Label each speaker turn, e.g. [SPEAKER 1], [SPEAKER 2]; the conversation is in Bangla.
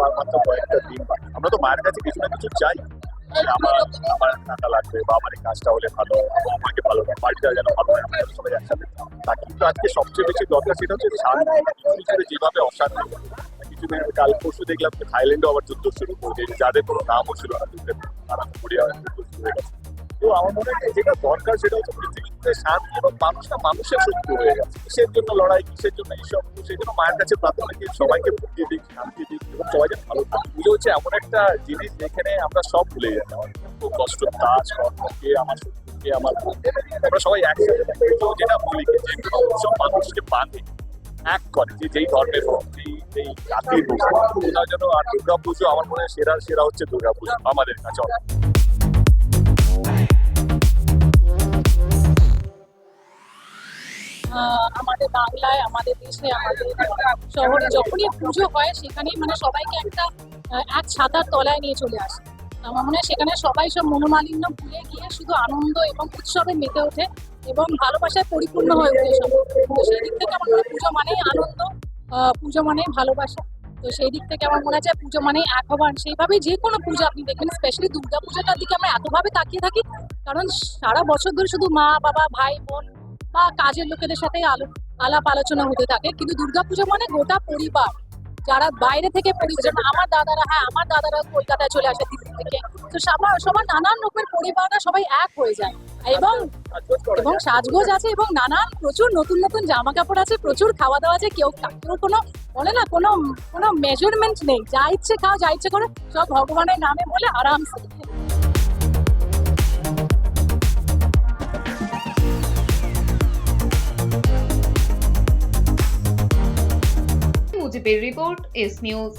[SPEAKER 1] আর মাত্র কয়েকটা দিন বাকি। আমরা তো মায়ের কাছে কিছু না কিছু চাই, যে আমার টাকা লাগবে বা আমার এই কাজটা হলে ভালো, আমাকে ভালো বাড়িটা যেন ভালো হয়, আমরা সবাই একসাথে থাকি। কিন্তু আজকে সবচেয়ে বেশি দরকার সেটা হচ্ছে শান্তি। কিছু যেভাবে অশান্তি, কিছুদিন কাল পরশু দেখলাম যে থাইল্যান্ডও আবার যুদ্ধ শুরু করছে, যাদের কোনো নামও ছিল না যুদ্ধের, তারা পড়ে যুদ্ধ শুরু হয়ে গেছে। তো আমার মনে হয় যেটা দরকার সেটা হচ্ছে পৃথিবীতে শান্তি, এবং মানুষটা মানুষের শত্রু হয়ে গেছে। কিসের জন্য লড়াই, কিসের জন্য এইসব? সেই জন্য মায়ের কাছে প্রার্থনা কি সবাইকে বুদ্ধি দিক, শান্তি দিক, এবং সবাই যেন ভালো থাকে। পুজো হচ্ছে এমন একটা জিনিস যেখানে আমরা সব ভুলে যাই, আমার খুব কষ্ট, কাজ কর্ম, কে আমার শত্রু, কে আমার বন্ধু। আমরা সবাই একসাথে থাকি। পুজো যেটা বলি যেগুলো উৎসব মানুষকে বাঁধে, এক করে, যে যেই ধর্মের হোক, যেই জাতির হোক, ওটার জন্য। আর দুর্গা পুজো আমার মনে হয় সেরা হচ্ছে দুর্গা পুজো আমাদের কাছে।
[SPEAKER 2] আমাদের বাংলায়, আমাদের দেশে, আমাদের শহরে যখনই পুজো হয় সেখানেই মানে সবাইকে একটা এক ছাতার তলায় নিয়ে চলে আসে। আমার মনে হয় সেখানে সবাই সব মনোমালিন্য ভুলে গিয়ে শুধু আনন্দ এবং উৎসবে মেতে ওঠে এবং ভালোবাসায় পরিপূর্ণ হয়ে ওঠে সব। তো সেই দিক থেকে আমার মনে হয় পুজো মানেই আনন্দ, পুজো মানেই ভালোবাসা। তো সেই দিক থেকে আমার মনে হয় পুজো মানেই এক হওয়ান। সেইভাবে যে কোনো পুজো আপনি দেখবেন, স্পেশালি দুর্গা পূজাটার দিকে আমরা এতভাবে তাকিয়ে থাকি, কারণ সারা বছর ধরে শুধু মা বাবা ভাই বোন বা কাজের লোকেদের সাথে আলাপ আলোচনা হতে থাকে, কিন্তু দুর্গাপুজো মানে গোটা পরিবার, যারা বাইরে থেকে পরিবার, আমার দাদারা কলকাতায় চলে আসে দিল্লি থেকে। তো সবার নানান রকমের পরিবাররা সবাই এক হয়ে যায়, এবং সাজগোজ আছে, এবং নানান প্রচুর নতুন নতুন জামা কাপড় আছে, প্রচুর খাওয়া দাওয়া আছে। কেউ কোনো বলে না, কোনো মেজারমেন্ট নেই, যা ইচ্ছে খাও, যা ইচ্ছে করে সব ভগবানের নামে বলে আরামসে।
[SPEAKER 3] মুজিবের রিপোর্ট, এস নিউজ।